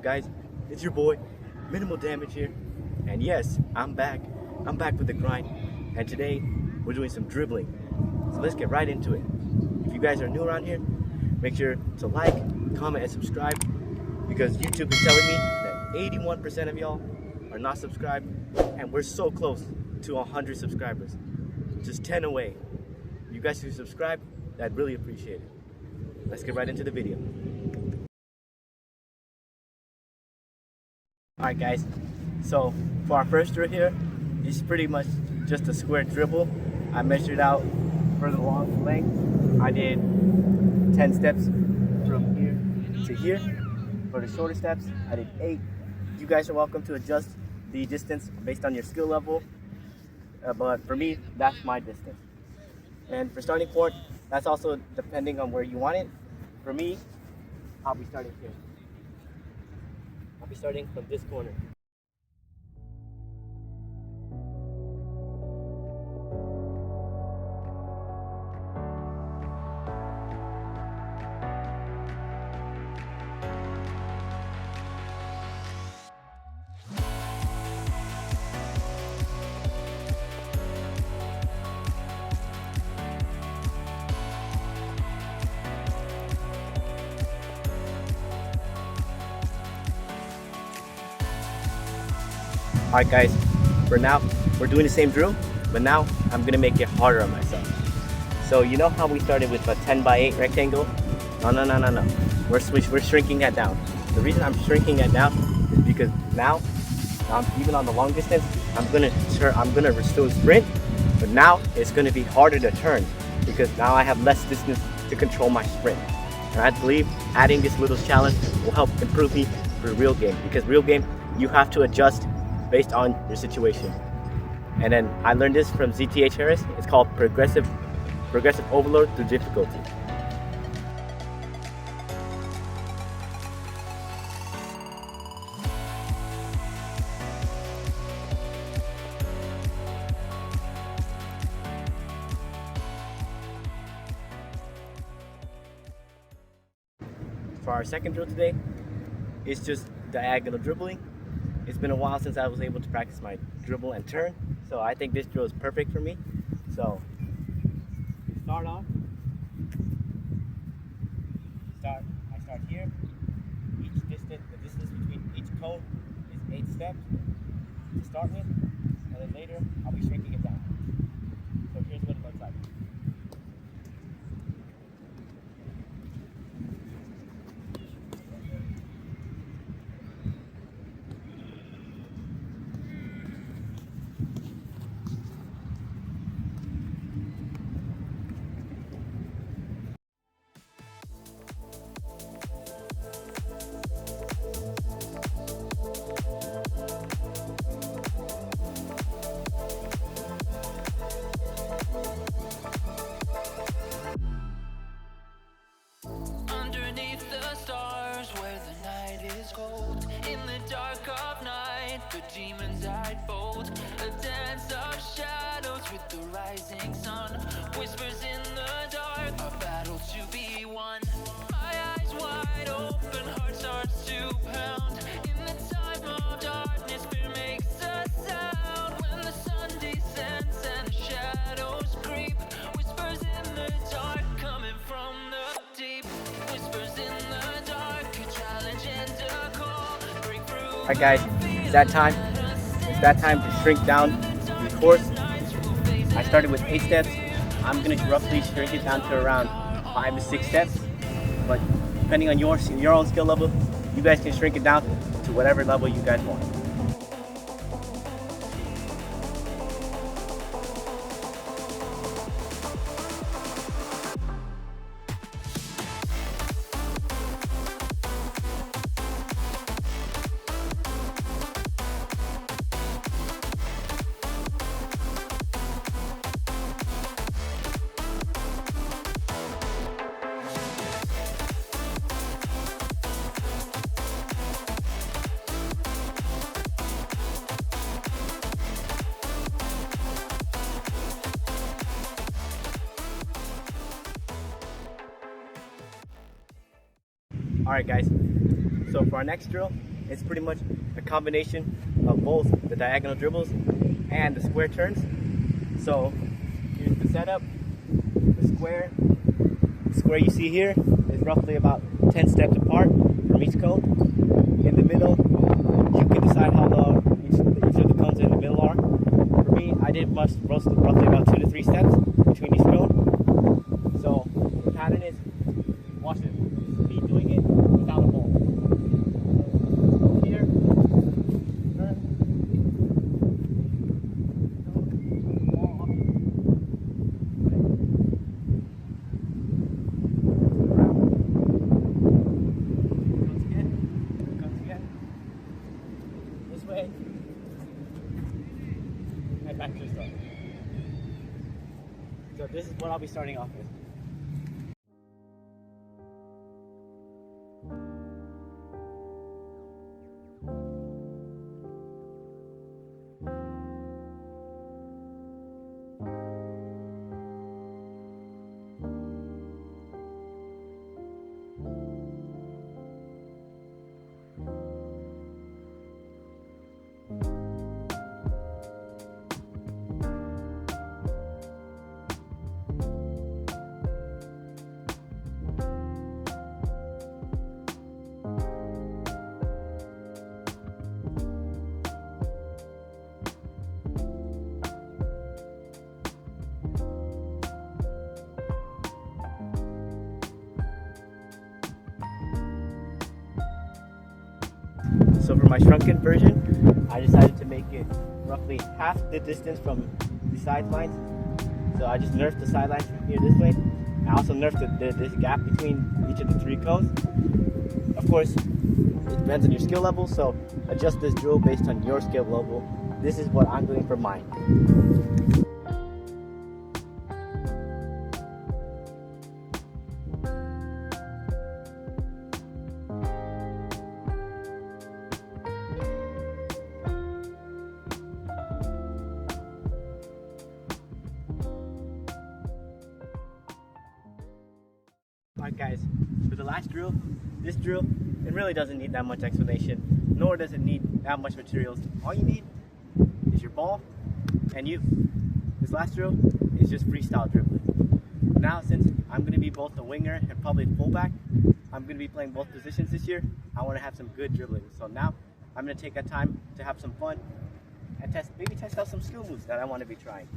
up, guys? It's your boy, Minimal Damage here. And yes, I'm back. I'm back with the grind. And today, we're doing some dribbling. So let's get right into it. If you guys are new around here, make sure to like, comment, and subscribe. Because YouTube is telling me that 81% of y'all are not subscribed. And we're so close to 100 subscribers. Just 10 away. If you guys can subscribe, I'd really appreciate it. Let's get right into the video. Alright guys, so for our first drill here, it's pretty much just a square dribble. I measured out for the long length. I did 10 steps from here to here. For the shorter steps, I did 8. You guys are welcome to adjust the distance based on your skill level. But for me, that's my distance. And for starting point, that's also depending on where you want it. For me, I'll be starting here. I'll be starting from this corner. Alright guys, for now, we're doing the same drill, but now I'm gonna make it harder on myself. So you know how we started with a 10 by 8 rectangle? No. We're shrinking that down. The reason I'm shrinking that down is because now, even on the long distance, I'm gonna still sprint, but now it's gonna be harder to turn because now I have less distance to control my sprint. And I believe adding this little challenge will help improve me for real game, because real game, you have to adjust based on your situation. And then I learned this from ZTH Harris. It's called progressive overload through difficulty. For our second drill today, it's just diagonal dribbling. It's been a while since I was able to practice my dribble and turn, so I think this drill is perfect for me. So, start off. I start here. The distance between each cone is 8 steps to start with, and then later I'll be shrinking it down. So here's what it looks like. In the dark of night, the demons hide bold. A dance of shadows with the rising sun. Whispers in the dark, a battle to be won. My eyes wide open, heart starts to pound. In the time of darkness, fear makes a sound. When the sun descends and the shadows creep, whispers in the dark coming from the deep. Whispers in the dark, a challenge and a call. Alright guys, it's that time. It's that time to shrink down the course. I started with 8 steps. I'm gonna roughly shrink it down to around 5 to 6 steps. But depending on your own skill level, you guys can shrink it down to whatever level you guys want. Alright guys, so for our next drill, It's pretty much a combination of both the diagonal dribbles and the square turns. So here's the setup. The square you see here is roughly about 10 steps apart from each cone. In the middle, you can decide how long each of the cones in the middle are. For me, I did roughly about 2 to 3 steps between each cone. So the pattern is, watch it, me doing it without a ball. So here, turn, ball off, comes again, this way, and back to the start. So this is what I'll be starting off with. So for my shrunken version, I decided to make it roughly half the distance from the sidelines. So I just nerfed the sidelines from here this way. I also nerfed this gap between each of the 3 cones. Of course, it depends on your skill level, so adjust this drill based on your skill level. This is what I'm doing for mine. Alright guys, for the last drill, this drill, it really doesn't need that much explanation, nor does it need that much materials. All you need is your ball and you. This last drill is just freestyle dribbling. Now since I'm going to be both a winger and probably fullback, I'm going to be playing both positions this year, I want to have some good dribbling. So now I'm going to take that time to have some fun and maybe test out some skill moves that I want to be trying.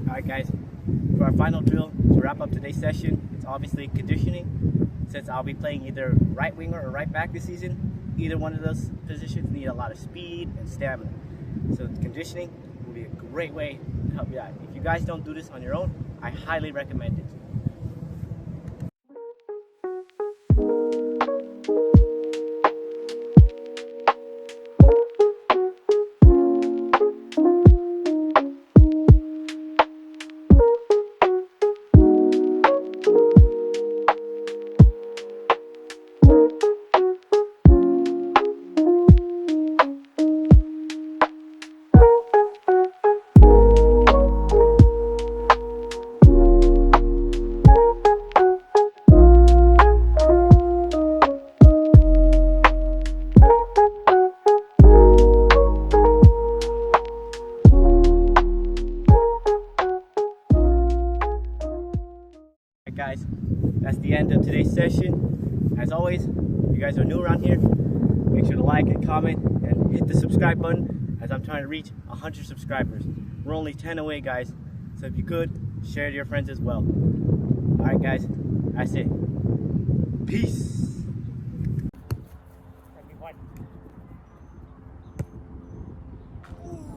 Alright guys, for our final drill to wrap up today's session, it's obviously conditioning. Since I'll be playing either right winger or right back this season, either one of those positions need a lot of speed and stamina. So conditioning will be a great way to help you out. If you guys don't do this on your own, I highly recommend it. that's the end of today's session. As always, if you guys are new around here, make sure to like and comment and hit the subscribe button, as I'm trying to reach 100 subscribers. We're only 10 away, guys, so if you could, share it to your friends as well. Alright guys, that's it. Peace. Everyone.